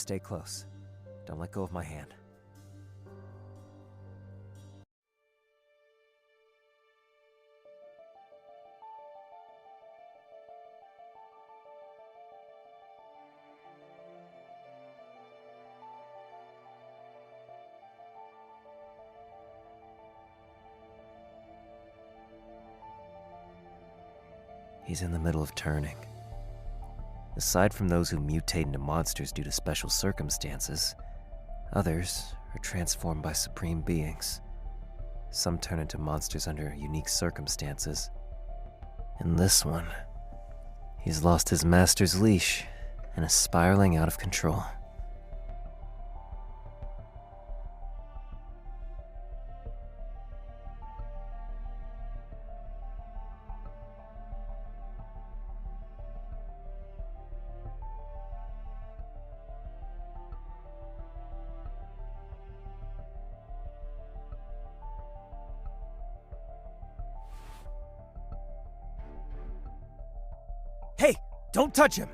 Stay close. Don't let go of my hand. He's in the middle of turning. Aside from those who mutate into monsters due to special circumstances, others are transformed by supreme beings. Some turn into monsters under unique circumstances. In this one, he's lost his master's leash and is spiraling out of control. Hey, don't touch him!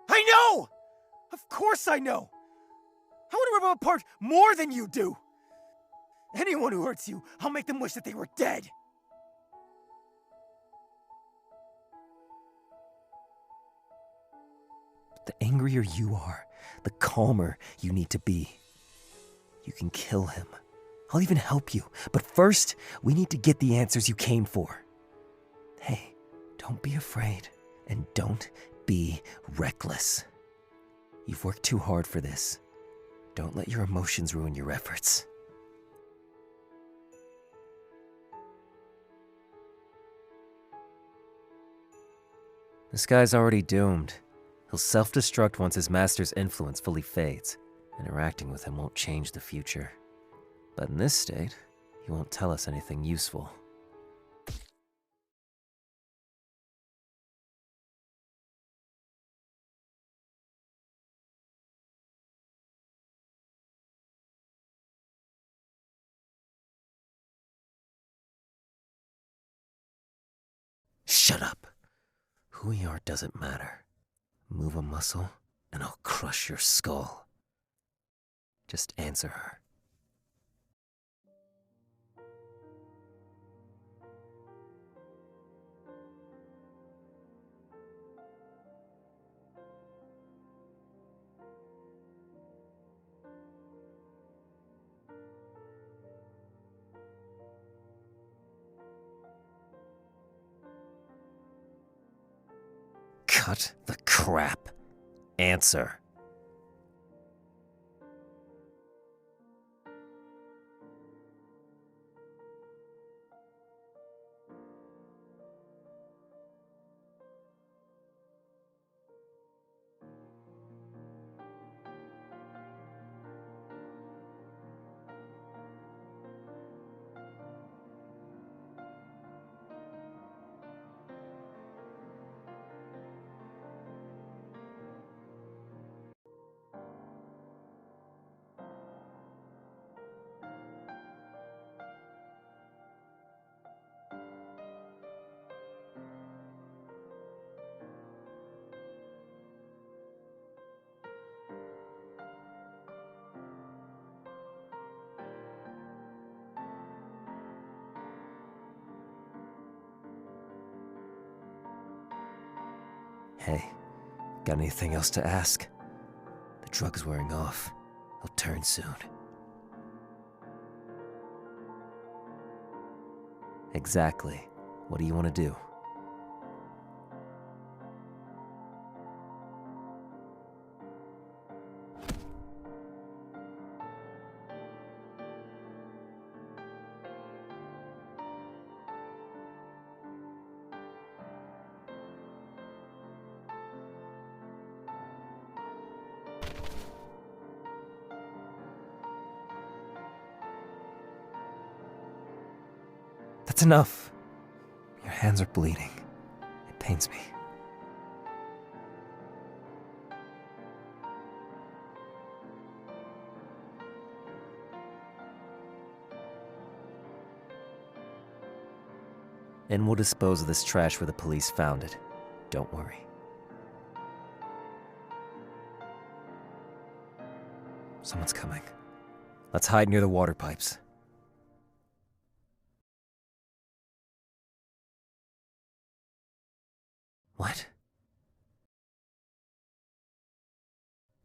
I know! Of course I know! I want to rip him apart more than you do! Anyone who hurts you, I'll make them wish that they were dead! The angrier you are, the calmer you need to be. You can kill him. I'll even help you. But first, we need to get the answers you came for. Hey, don't be afraid. And don't be reckless. You've worked too hard for this. Don't let your emotions ruin your efforts. This guy's already doomed. He'll self-destruct once his master's influence fully fades. Interacting with him won't change the future. But in this state, he won't tell us anything useful. Shut up! Who we are doesn't matter. Move a muscle, and I'll crush your skull. Just answer her. Cut the crap. Answer. Hey, got anything else to ask? The drug's wearing off. He'll turn soon. Exactly. What do you want to do? That's enough. Your hands are bleeding. It pains me. And we'll dispose of this trash where the police found it. Don't worry. Someone's coming. Let's hide near the water pipes. What?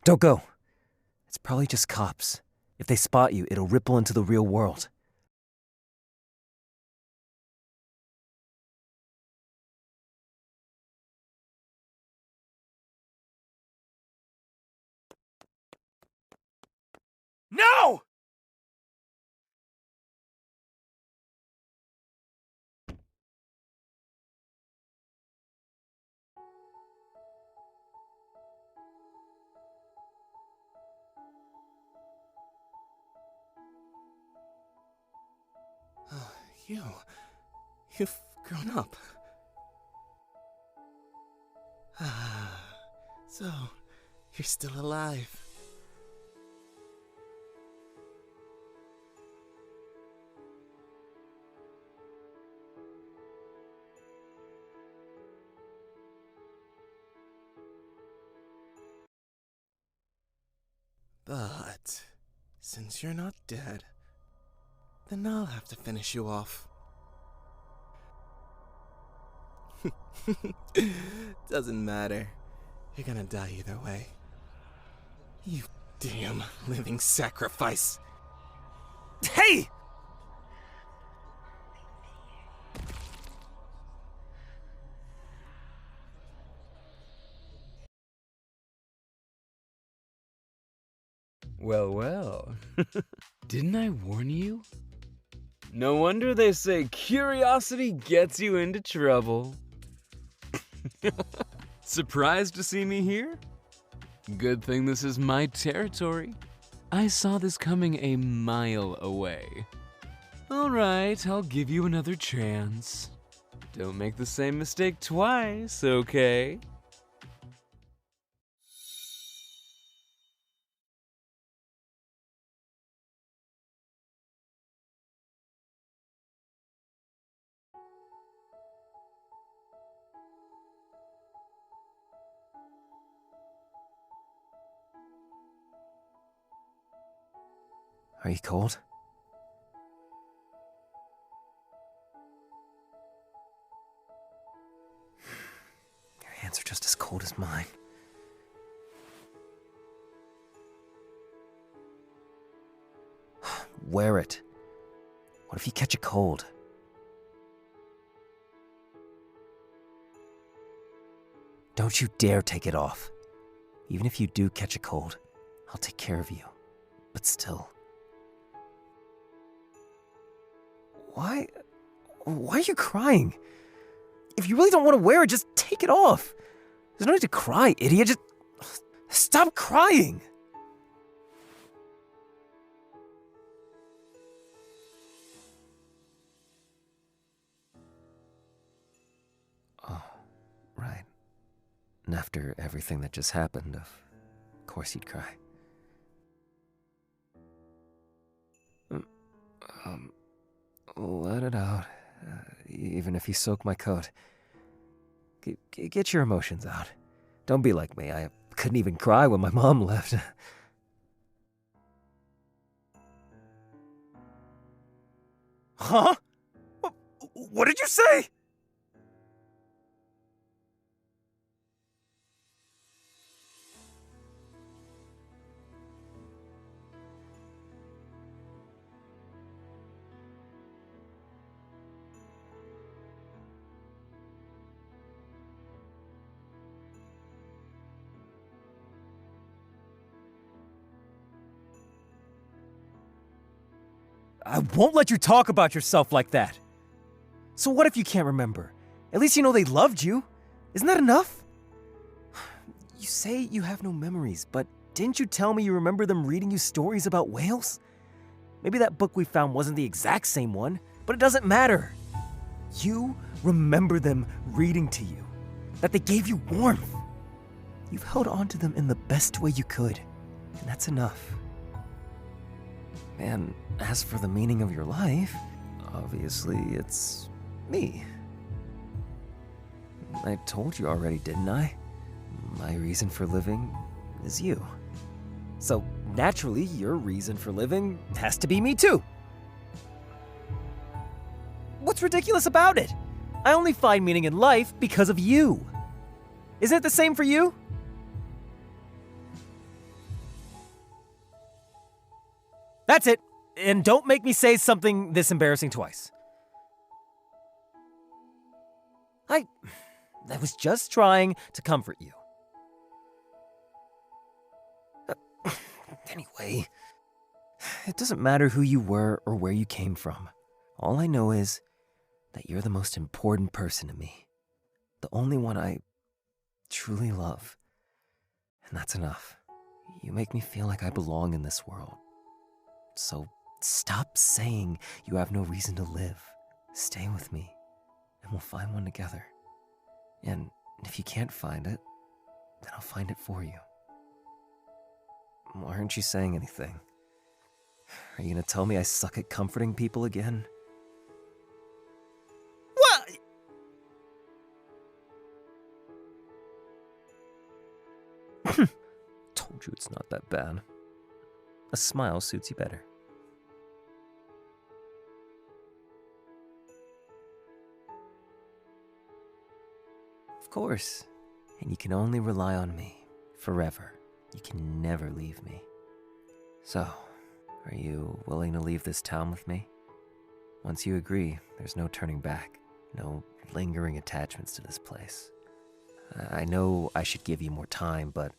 Don't go. It's probably just cops. If they spot you, it'll ripple into the real world. No! You've grown up. So, you're still alive. But, since you're not dead, then I'll have to finish you off. Doesn't matter. You're gonna die either way. You damn living sacrifice. Hey! Well, well. Didn't I warn you? No wonder they say curiosity gets you into trouble. Surprised to see me here? Good thing this is my territory. I saw this coming a mile away. All right, I'll give you another chance. Don't make the same mistake twice, okay? Are you cold? Your hands are just as cold as mine. Wear it. What if you catch a cold? Don't you dare take it off. Even if you do catch a cold, I'll take care of you. But still. Why are you crying? If you really don't want to wear it, just take it off. There's no need to cry, idiot. Just stop crying. Oh, right. And after everything that just happened, of course you'd cry. Let it out, even if you soak my coat. Get your emotions out. Don't be like me. I couldn't even cry when my mom left. Huh? What did you say? I won't let you talk about yourself like that. So what if you can't remember? At least you know they loved you. Isn't that enough? You say you have no memories, but didn't you tell me you remember them reading you stories about whales? Maybe that book we found wasn't the exact same one, but it doesn't matter. You remember them reading to you, that they gave you warmth. You've held on to them in the best way you could, and that's enough. And as for the meaning of your life, obviously it's me. I told you already, didn't I? My reason for living is you. So, naturally, your reason for living has to be me too. What's ridiculous about it? I only find meaning in life because of you. Isn't it the same for you? That's it. And don't make me say something this embarrassing twice. I was just trying to comfort you. Anyway, it doesn't matter who you were or where you came from. All I know is that you're the most important person to me. The only one I truly love. And that's enough. You make me feel like I belong in this world. So stop saying you have no reason to live. Stay with me, and we'll find one together. And if you can't find it, then I'll find it for you. Why aren't you saying anything? Are you gonna tell me I suck at comforting people again? What? Told you it's not that bad. A smile suits you better. Of course. And you can only rely on me. Forever. You can never leave me. So, are you willing to leave this town with me? Once you agree, there's no turning back. No lingering attachments to this place. I know I should give you more time, but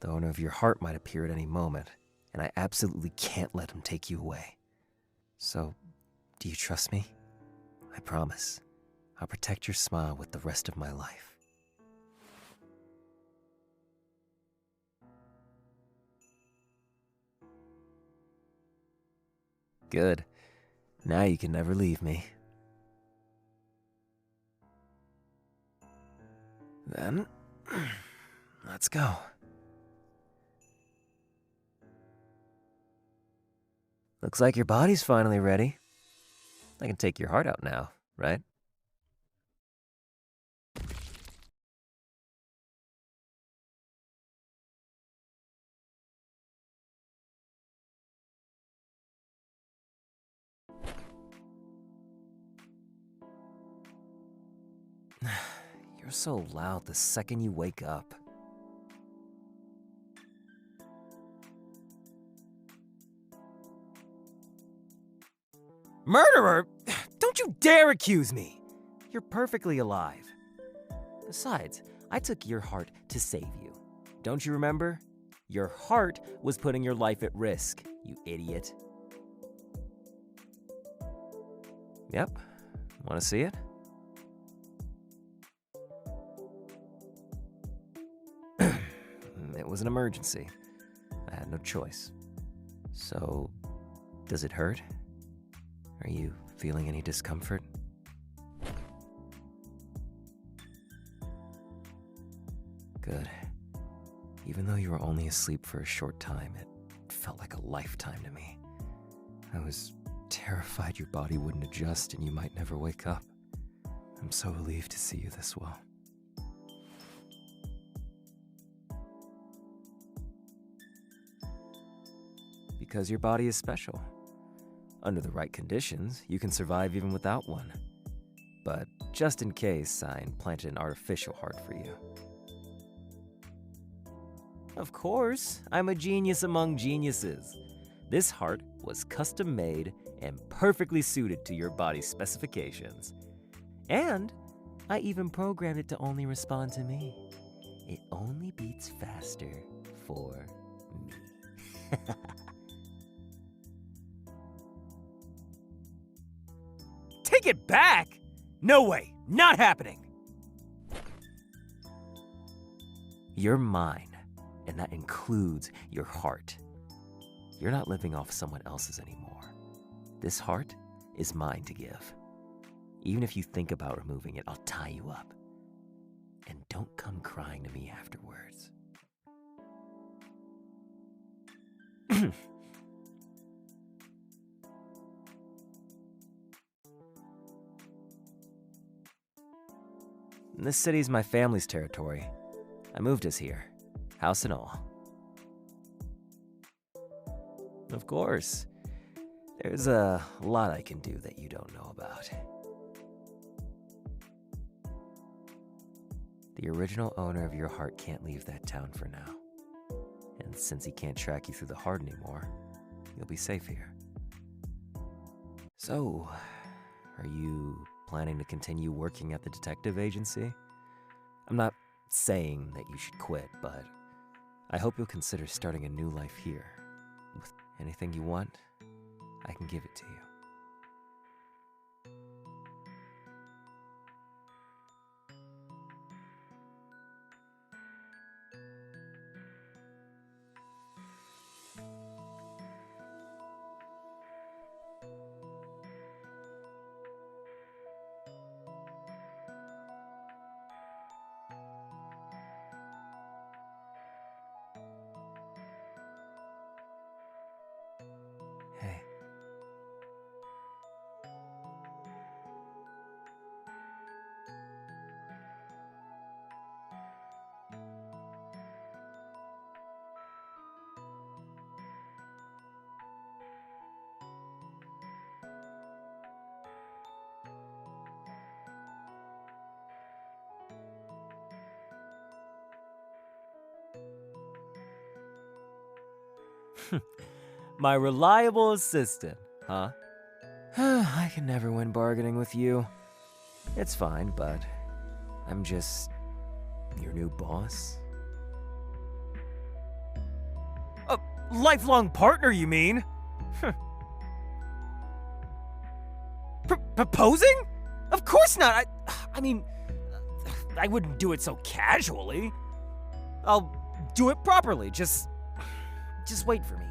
the owner of your heart might appear at any moment, and I absolutely can't let him take you away. So, do you trust me? I promise. I'll protect your smile with the rest of my life. Good. Now you can never leave me. Then, let's go. Looks like your body's finally ready. I can take your heart out now, right? You're so loud the second you wake up. Murderer? Don't you dare accuse me! You're perfectly alive. Besides, I took your heart to save you. Don't you remember? Your heart was putting your life at risk, you idiot. Yep. Want to see it? It was an emergency. I had no choice. So, does it hurt? Are you feeling any discomfort? Good. Even though you were only asleep for a short time, it felt like a lifetime to me. I was terrified your body wouldn't adjust and you might never wake up. I'm so relieved to see you this well. Because your body is special. Under the right conditions, you can survive even without one. But just in case, I implanted an artificial heart for you. Of course, I'm a genius among geniuses. This heart was custom made and perfectly suited to your body's specifications. And I even programmed it to only respond to me. It only beats faster for me. Take it back? No way, not happening. You're mine, and that includes your heart. You're not living off someone else's anymore. This heart is mine to give. Even if you think about removing it, I'll tie you up. And don't come crying to me afterwards. This city's my family's territory. I moved us here, house and all. Of course, there's a lot I can do that you don't know about. The original owner of your heart can't leave that town for now. And since he can't track you through the heart anymore, you'll be safe here. So, are you planning to continue working at the detective agency? I'm not saying that you should quit, but I hope you'll consider starting a new life here. With anything you want, I can give it to you. Hey. My reliable assistant, huh? I can never win bargaining with you. It's fine, but I'm just your new boss. A lifelong partner, you mean? Proposing? Of course not. I mean, I wouldn't do it so casually. I'll do it properly. Just wait for me.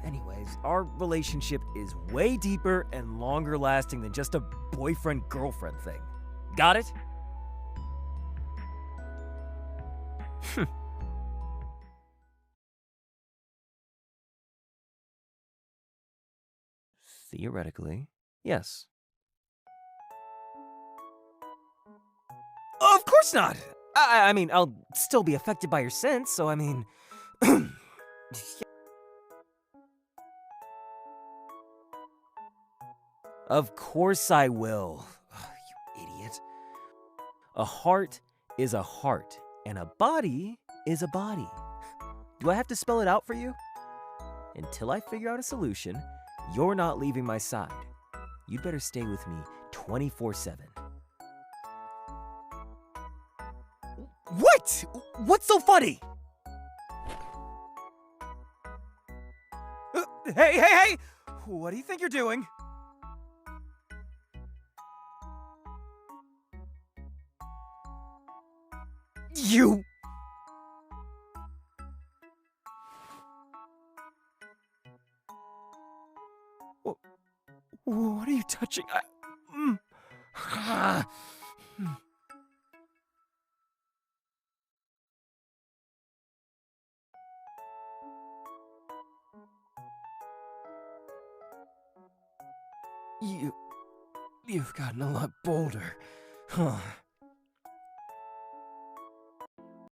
Anyways, our relationship is way deeper and longer lasting than just a boyfriend-girlfriend thing. Got it? Theoretically, yes. Of course not! I mean, I'll still be affected by your scent, so I mean... Of course I will. You idiot. A heart is a heart, and a body is a body. Do I have to spell it out for you? Until I figure out a solution, you're not leaving my side. You'd better stay with me 24/7. What? What's so funny? Hey! What do you think you're doing? You... What are you touching? You've gotten a lot bolder, huh?